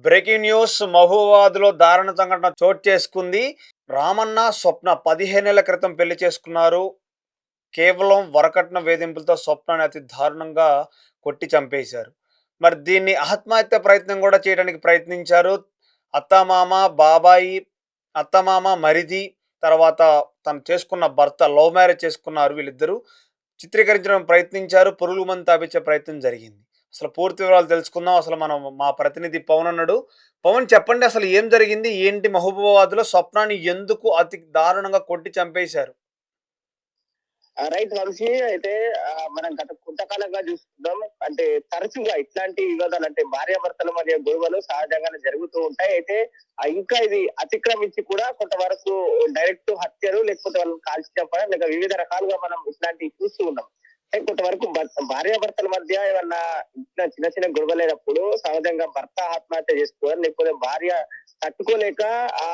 Breaking news మహబూబాబాద్‌లో దారుణ సంఘటన చోటు చేసుకుంది. రామన్న, స్వప్న 15 ఏళ్ల క్రితం పెళ్లి చేసుకున్నారు. కేవలం వరకట్న వేధింపులతో స్వప్నని అతి దారుణంగా కొట్టి చంపేశారు. మరి దీన్ని ఆత్మహత్య ప్రయత్నం గూడా చేయడానికి ప్రయత్నించారు. అత్తమామ, బాబాయి, అత్తమామ, మరిది, తర్వాత తను చేసుకున్న భర్త లవ్ మ్యారేజ్ చేసుకున్నారు వీళ్ళిద్దరూ. చిత్రీకరించడానికి ప్రయత్నించారు. పురుగుల మందు తాపించే ప్రయత్నం జరిగింది. అసలు పూర్తి వివరాలు తెలుసుకుందాం. అసలు మనం మా ప్రతినిధి పవన్ ఉన్నాడు. పవన్ చెప్పండి అసలు ఏం జరిగింది? ఏంటి మహబూబాబాద్‌లో స్వప్నాని ఎందుకు అతి దారుణంగా కొట్టి చంపేశారు? రైట్ వంశీ అయితే మనం గత కొంతకాలంగా చూస్తున్నాం. అంటే తరచుగా ఇట్లాంటి వివాదాలు అంటే భార్యాభర్తల మధ్య గొడవలు సహజంగానే జరుగుతూ ఉంటాయి. అయితే ఇంకా ఇది అతిక్రమించి కూడా కొంతవరకు డైరెక్ట్ హత్యలు లేకపోతే వాళ్ళని కాల్చి చంపడం లేక వివిధ రకాలుగా మనం ఇట్లాంటివి చూస్తూ ఉన్నాం. అంటే కొంతవరకు భార్యాభర్తల మధ్య ఏమన్నా ఇట్లా చిన్న చిన్న గొడవలైనప్పుడు సహజంగా భర్త ఆత్మహత్య చేసుకోవడం లేకపోతే భార్య తట్టుకోలేక ఆ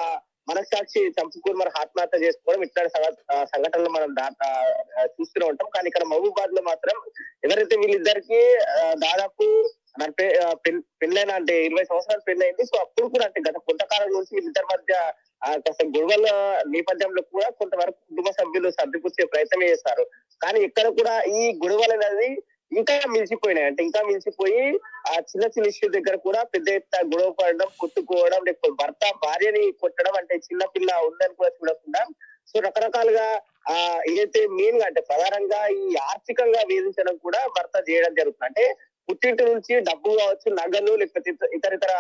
మనస్సాక్షి చంపుకొని మరి ఆత్మహత్య చేసుకోవడం ఇట్లాంటి సంఘటనలు మనం చూస్తూనే ఉంటాం. కానీ ఇక్కడ మహబూబాద్ లో మాత్రం ఎవరైతే వీళ్ళిద్దరికి దాదాపు పెళ్ళైన అంటే 20 సంవత్సరాలు పెళ్ళైంది. సో అప్పుడు కూడా అంటే గత కొంతకాలం నుంచి వీళ్ళిద్దరి మధ్య కాస్త గొడవల నేపథ్యంలో కూడా కొంతవరకు కుటుంబ సభ్యులు సర్దిపుచ్చే ప్రయత్నం చేస్తారు. కానీ ఇక్కడ కూడా ఈ గొడవలు అనేది ఇంకా మించిపోయినాయి. అంటే ఇంకా మించిపోయి ఆ చిన్న చిన్న ఇష్యూ దగ్గర కూడా పెద్ద ఎత్తున గొడవ పడడం, కొట్టుకోవడం, లేకపోతే భర్త భార్యని కొట్టడం, అంటే చిన్న పిల్ల ఉందని కూడా చూడకుండా సో రకరకాలుగా ఏదైతే మెయిన్ గా అంటే ప్రధానంగా ఈ ఆర్థికంగా వేధించడం కూడా భర్త చేయడం జరుగుతుంది. అంటే పుట్టింటి నుంచి డబ్బు కావచ్చు, నగలు లేకపోతే ఇతర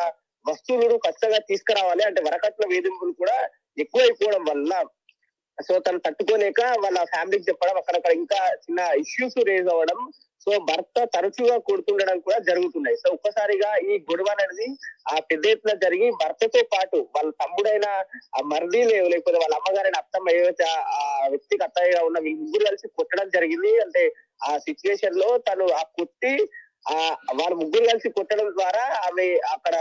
వస్తువులను ఖచ్చితంగా తీసుకురావాలి. అంటే వరకట్న వేధింపులు కూడా ఎక్కువైపోవడం వల్ల సో తను తట్టుకోలేక వాళ్ళ ఫ్యామిలీకి చెప్పడం, అక్కడక్కడ ఇంకా చిన్న ఇష్యూస్ రేజ్ అవ్వడం, సో భర్త తరచుగా కొడుతుండడం కూడా జరుగుతున్నాయి. సో ఒక్కసారిగా ఈ గొడవ అనేది పెద్ద ఎత్తున జరిగి భర్తతో పాటు వాళ్ళ తమ్ముడైన ఆ మరిది లేకపోతే వాళ్ళ అమ్మగారైన అత్తమ్మ ఏవైతే ఆ వ్యక్తికి అత్తయ్యగా ఉన్న వీళ్ళు ముగ్గురు కలిసి కొట్టడం జరిగింది. అంటే ఆ సిచ్యువేషన్ లో తను ఆ కొట్టి వాళ్ళ ముగ్గురు కలిసి కొట్టడం ద్వారా ఆమె అక్కడ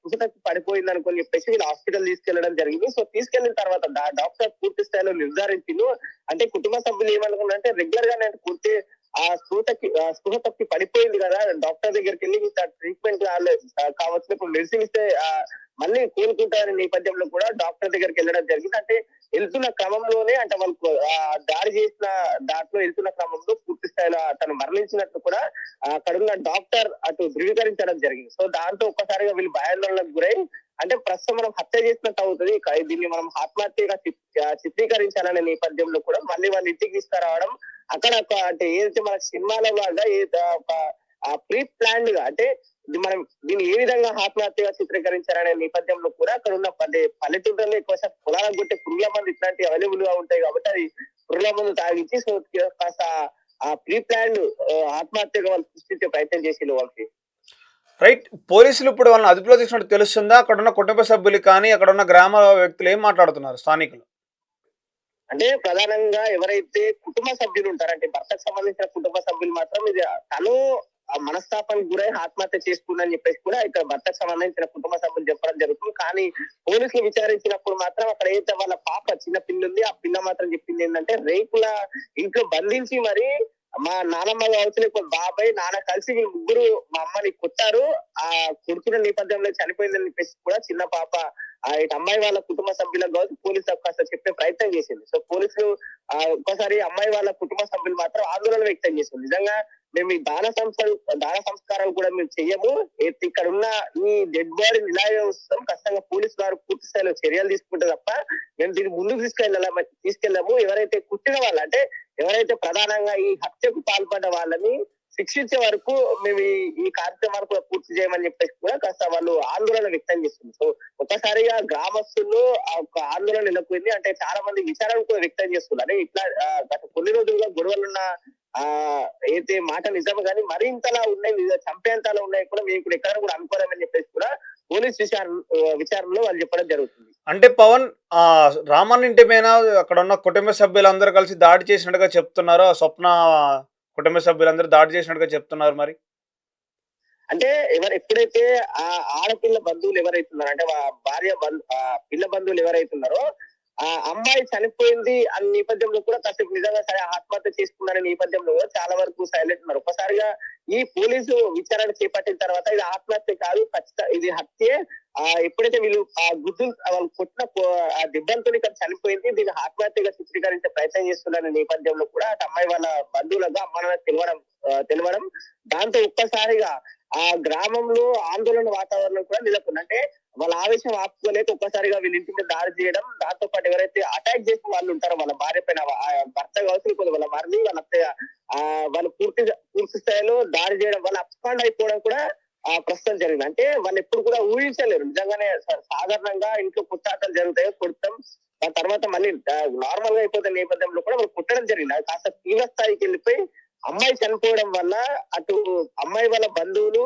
కుసటకి పడిపోయింది అనుకుని చెప్పేసి వీళ్ళు హాస్పిటల్ తీసుకెళ్లడం జరిగింది. సో తీసుకెళ్లిన తర్వాత డాక్టర్ పూర్తి స్థాయిలో నిర్ధారించిండు. అంటే కుటుంబ సభ్యులు ఏమనుకున్నారంటే రెగ్యులర్ గా నేను పూర్తి స్పృహ తప్పి పడిపోయింది కదా, డాక్టర్ దగ్గరికి వెళ్ళి ట్రీట్మెంట్ కావచ్చు ఇప్పుడు మెడిసిన్ ఇస్తే మళ్ళీ కోలుకుంటారనే నేపథ్యంలో కూడా డాక్టర్ దగ్గరికి వెళ్ళడం జరిగింది. అంటే వెళ్తున్న క్రమంలోనే అంటే వాళ్ళకు దాడి చేసిన దాంట్లో వెళ్తున్న క్రమంలో పూర్తి స్థాయిలో తను మరణించినట్టు కూడా అక్కడున్న డాక్టర్ అటు ధృవీకరించడం జరిగింది. సో దాంతో ఒక్కసారిగా వీళ్ళు భయాందోళనకు గురై అంటే ప్రస్తుతం మనం హత్య చేసినట్టు అవుతుంది, దీన్ని మనం ఆత్మహత్యగా చిత్రీకరించాలనే నేపథ్యంలో కూడా మళ్ళీ వాళ్ళ ఇంటికి తీసుకురావడం, అక్కడ అంటే ఏదైతే మన సినిమాలో ఒక ప్రీ ప్లాన్డ్ గా అంటే మనం దీన్ని ఏ విధంగా ఆత్మహత్యగా చిత్రీకరించారనే నేపథ్యంలో కూడా అక్కడ ఉన్న పల్లెటూరులో ఎక్కువ పొలాలకు కొట్టే పురుగుల మంది ఇట్లాంటివి అవైలబుల్ గా ఉంటాయి కాబట్టి అది పురుగుల మందు తాగించి సో కాస్త ఆ ప్రీ ప్లాన్డ్ ఆత్మహత్యగా వాళ్ళు సృష్టించే ప్రయత్నం చేసి వాళ్ళకి రైట్. పోలీసులు ఇప్పుడు వాళ్ళని అదుపులో తీసుకున్నట్టు తెలుస్తుందా? అక్కడున్న కుటుంబ సభ్యులు కానీ, అక్కడున్న గ్రామ వ్యక్తులు ఏం మాట్లాడుతున్నారు స్థానికులు? అంటే ప్రధానంగా ఎవరైతే కుటుంబ సభ్యులు ఉంటారో అంటే భర్తకు సంబంధించిన కుటుంబ సభ్యులు మాత్రం ఇది తను మనస్తాపానికి గురై ఆత్మహత్య చేసుకుందని చెప్పేసి కూడా ఇక్కడ భర్తకు సంబంధించిన కుటుంబ సభ్యులు చెప్పడం జరుగుతుంది. కానీ పోలీసులు విచారించినప్పుడు మాత్రం అక్కడ ఏదైతే వాళ్ళ పాప చిన్న పిల్ల ఉంది, ఆ పిల్ల మాత్రం చెప్పింది ఏంటంటే రేకుల ఇంట్లో బంధించి మరి మా నానమ్మ కావచ్చు లేకపోతే బాబాయ్ నాన్న కలిసి వీళ్ళు ముగ్గురు మా అమ్మని కొట్టారు, ఆ కొడుకున్న నేపథ్యంలో చనిపోయిందని చెప్పేసి కూడా చిన్న పాప ఇటు అమ్మాయి వాళ్ళ కుటుంబ సభ్యులకు కావచ్చు పోలీసులకు కాస్త చెప్పే ప్రయత్నం చేసింది. సో పోలీసులు ఒక్కసారి అమ్మాయి వాళ్ళ కుటుంబ సభ్యులు మాత్రం ఆందోళన వ్యక్తం చేసింది. నిజంగా మేము ఈ దాన సంస్కారాలు కూడా మేము చెయ్యము, ఇక్కడ ఉన్న ఈ డెడ్ బాడీని ఇలాగే వస్తాం, ఖచ్చితంగా పోలీసు వారు పూర్తి స్థాయిలో చర్యలు తీసుకుంటే తప్ప మేము దీన్ని ముందుకు తీసుకెళ్ళాము. ఎవరైతే కుట్టిన వాళ్ళు అంటే ఎవరైతే ప్రధానంగా ఈ హత్యకు పాల్పడ్డ వాళ్ళని శిక్షించే వరకు మేము ఈ కార్యక్రమాలు కూడా పూర్తి చేయమని చెప్పేసి కూడా కాస్త వాళ్ళు ఆందోళన వ్యక్తం చేస్తుంది. సో ఒక్కసారిగా గ్రామస్తుల్లో ఒక ఆందోళన నెలకొంది. అంటే చాలా మంది విచారణ కూడా వ్యక్తం చేస్తున్నారు. అంటే ఇట్లా గత కొన్ని రోజులుగా గొడవలున్న అయితే మాట నిజం కానీ మరి ఇంతలా ఉన్నాయి, చంపేంతలా ఉన్నాయి కూడా మేము ఇప్పుడు ఎక్కడ కూడా అనుకోలేమని చెప్పేసి కూడా పోలీస్ విచారణలో వాళ్ళు చెప్పడం జరుగుతుంది. అంటే పవన్ రామన్ ఇంటి పైన అక్కడున్న కుటుంబ సభ్యులందరూ కలిసి దాడి చేసినట్టుగా చెప్తున్నారు. ఆ స్వప్న కుటుంబ సభ్యులందరూ దాడి చేసినట్టుగా చెప్తున్నారు మరి. అంటే ఎప్పుడైతే ఆ ఆడపిల్ల బంధువులు ఎవరైతున్నారో అంటే భార్య పిల్ల బంధువులు ఎవరైతున్నారో ఆ అమ్మాయి చనిపోయింది అనే నేపథ్యంలో కూడా కాసేపు నిజంగా సరే ఆత్మహత్య చేసుకున్నారనే నేపథ్యంలో కూడా చాలా వరకు సైలెంట్ ఉన్నారు. ఒక్కసారిగా ఈ పోలీసు విచారణ చేపట్టిన తర్వాత ఇది ఆత్మహత్య కాదు, ఖచ్చితంగా ఇది హత్యే, ఎప్పుడైతే వీళ్ళు ఆ గుద్దు వాళ్ళు కొట్టిన ఆ దెబ్బలతో ఇక్కడ చనిపోయింది. దీన్ని ఆత్మహత్యగా చిత్రీకరించే ప్రయత్నం చేస్తున్న నేపథ్యంలో కూడా అటు అమ్మాయి వాళ్ళ బంధువులకు అమ్మ నాన్నలకు తెలవడం దాంతో ఒక్కసారిగా ఆ గ్రామంలో ఆందోళన వాతావరణం కూడా నెలకొంది. అంటే వాళ్ళ ఆవేశం ఆపుకోలేక ఒక్కసారిగా వీళ్ళ ఇంటి మీద దాడి చేయడం, దాంతో పాటు ఎవరైతే అటాక్ చేసిన వాళ్ళు ఉంటారో వాళ్ళ భార్య పైన భర్త కావచ్చు వాళ్ళ మరిది వాళ్ళ అత్తయ్య వాళ్ళు పూర్తి స్థాయిలో దాడి చేయడం వల్ల అప్స్కాండ్ అయిపోవడం కూడా ప్రస్తుతం జరిగింది. అంటే వాళ్ళు ఎప్పుడు కూడా ఊహించలేరు. నిజంగానే సాధారణంగా ఇంట్లో కుట్టాటలు జరుగుతాయి, కొడతాం, దాని తర్వాత మళ్ళీ నార్మల్ గా అయిపోతున్న నేపథ్యంలో కూడా వాళ్ళు కుట్టడం జరిగింది. అది కాస్త తీవ్ర స్థాయికి వెళ్ళిపోయి అమ్మాయి చనిపోవడం వల్ల అటు అమ్మాయి వాళ్ళ బంధువులు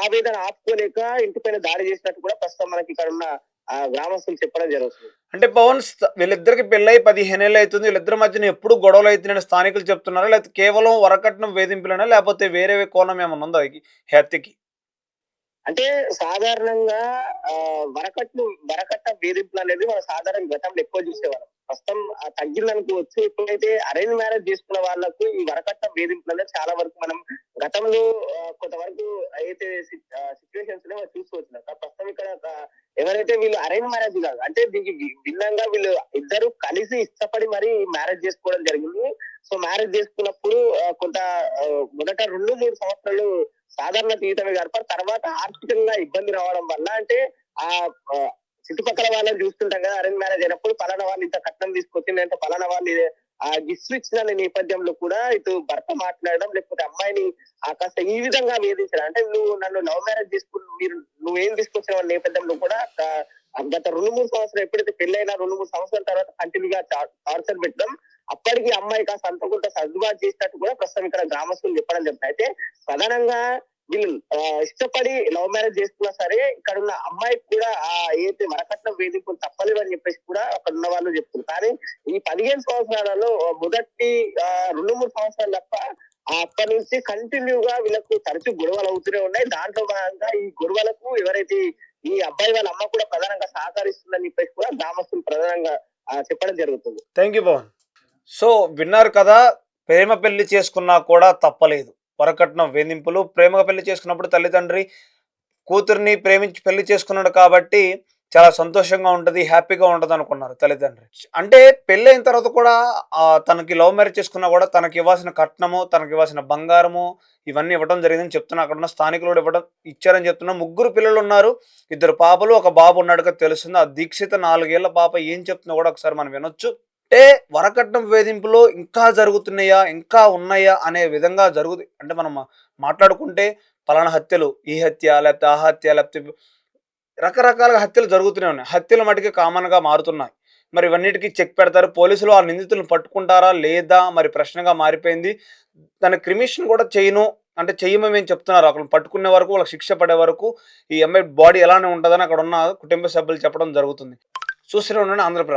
ఆవేదన ఆపుకోలేక ఇంటిపైన దాడి చేసినట్టు కూడా ప్రస్తుతం మనకి ఇక్కడ ఉన్న గ్రామస్తులు చెప్పడం జరుగుతుంది. అంటే పవన్ వీళ్ళిద్దరికి పెళ్ళై 15 ఏళ్ళు అవుతుంది. వీళ్ళిద్దరి మధ్యన ఎప్పుడు గొడవలు అవుతున్నాయని స్థానికులు చెప్తున్నారా? లేకపోతే కేవలం వరకట్నం వేధింపులేనా? లేకపోతే వేరే కోణం ఏమన్నా ఉందా ఈ హత్యకి? అంటే సాధారణంగా వరకట్న వేధింపులు అనేది మనం సాధారణ గతంలో ఎక్కువ చూసేవాళ్ళం. ప్రస్తుతం తగ్గిందనుకోవచ్చు. ఎప్పుడైతే అరేంజ్ మ్యారేజ్ చేసుకున్న వాళ్ళకు ఈ వరకట్న వేధింపులు అనేది చాలా వరకు మనం గతంలో కొంతవరకు అయితే సిచ్యువేషన్స్ మనం చూసుకోవచ్చు. ప్రస్తుతం ఇక్కడ ఎవరైతే వీళ్ళు అరేంజ్ మ్యారేజ్ కాదు, అంటే దీనికి భిన్నంగా వీళ్ళు ఇద్దరు కలిసి ఇష్టపడి మరి మ్యారేజ్ చేసుకోవడం జరిగింది. సో మ్యారేజ్ చేసుకున్నప్పుడు కొంత మొదట 2-3 సంవత్సరాలు సాధారణ జీవితమే గడపారు. తర్వాత ఆర్థికంగా ఇబ్బంది రావడం వల్ల అంటే ఆ చుట్టుపక్కల వాళ్ళని చూస్తుంటాం కదా, అరేంజ్ మ్యారేజ్ అయినప్పుడు పలానా వాళ్ళు ఇంత కట్నం తీసుకొచ్చింది అంటే పలానా వాళ్ళు గిఫ్ట్స్ ఇచ్చిన నేపథ్యంలో కూడా ఇటు భర్త మాట్లాడడం, లేకపోతే అమ్మాయిని కాస్త ఈ విధంగా వేధించడం. అంటే నువ్వు నన్ను లవ్ మ్యారేజ్ చేసుకుని నువ్వేం తీసుకొచ్చిన వాళ్ళ నేపథ్యంలో కూడా గత 2-3 సంవత్సరాలు ఎప్పుడైతే పెళ్ళైనా 2-3 సంవత్సరాల తర్వాత కంటిన్యూగా టార్చర్ పెట్టడం, అప్పటికి అమ్మాయి కాస్త అంత కొంత సర్దుబాటు చేసినట్టు కూడా ప్రస్తుతం ఇక్కడ గ్రామస్తులు చెప్పడం జరుగుతుంది. అయితే ప్రధానంగా వీళ్ళు ఇష్టపడి లవ్ మ్యారేజ్ చేసుకున్నా సరే ఇక్కడ ఉన్న అమ్మాయికి కూడా ఏదైతే వరకట్నం వేధింపులు తప్పలేదు అని చెప్పేసి కూడా అక్కడ ఉన్న వాళ్ళు చెప్తున్నారు. కానీ ఈ 15 సంవత్సరాలలో మొదటి 2-3 సంవత్సరాలు తప్ప అప్పటి నుంచి కంటిన్యూగా వీళ్ళకు తరచూ గొడవలు అవుతూనే ఉన్నాయి. దాంట్లో భాగంగా ఈ గొడవలకు ఎవరైతే ఈ అబ్బాయి వాళ్ళ అమ్మ కూడా ప్రధానంగా సహకరిస్తుందని చెప్పేసి కూడా గ్రామస్తులు ప్రధానంగా చెప్పడం జరుగుతుంది. Thank you Pawan. సో విన్నారు కదా, ప్రేమ పెళ్లి చేసుకున్నా కూడా తప్పలేదు వరకట్నం వేధింపులు. ప్రేమగా పెళ్లి చేసుకున్నప్పుడు తల్లిదండ్రి కూతుర్ని ప్రేమించి పెళ్లి చేసుకున్నాడు కాబట్టి చాలా సంతోషంగా ఉంటుంది, హ్యాపీగా ఉంటుంది అనుకున్నారు తల్లిదండ్రి. అంటే పెళ్ళైన తర్వాత కూడా తనకి లవ్ మ్యారేజ్ చేసుకున్నా కూడా తనకి ఇవ్వాల్సిన కట్నము, తనకి ఇవ్వాల్సిన బంగారము ఇవన్నీ ఇవ్వడం జరిగిందని చెప్తున్నా. అక్కడ ఉన్న స్థానికులు కూడా ఇచ్చారని చెప్తున్నా. 3 పిల్లలు ఉన్నారు, 2 పాపలు, 1 బాబు ఉన్నాడుగా తెలుస్తుంది. ఆ దీక్షిత 4 ఏళ్ల పాప ఏం చెప్తుందో కూడా ఒకసారి మనం వినొచ్చు. అంటే వరకట్నం వేధింపులో ఇంకా జరుగుతున్నాయా, ఇంకా ఉన్నాయా అనే విధంగా జరుగుతుంది. అంటే మనం మాట్లాడుకుంటే పలానా హత్యలు, ఈ హత్య లేకపోతే ఆ హత్య లేకపోతే రకరకాలుగా హత్యలు జరుగుతూనే ఉన్నాయి. హత్యలు మటుకే కామన్గా మారుతున్నాయి. మరి ఇవన్నిటికీ చెక్ పెడతారు పోలీసులు. ఆ నిందితులను పట్టుకుంటారా లేదా మరి ప్రశ్నగా మారిపోయింది. దాని క్రిమిషన్ కూడా చేయను అంటే చెయ్యమని చెప్తున్నారు. అక్కడ పట్టుకునే వరకు, వాళ్ళకి శిక్ష పడే వరకు ఈ అమ్మాయి బాడీ ఎలానే ఉంటుందని అక్కడ ఉన్న కుటుంబ సభ్యులు చెప్పడం జరుగుతుంది. చూస్తూనే ఉండండి ఆంధ్రప్రభ.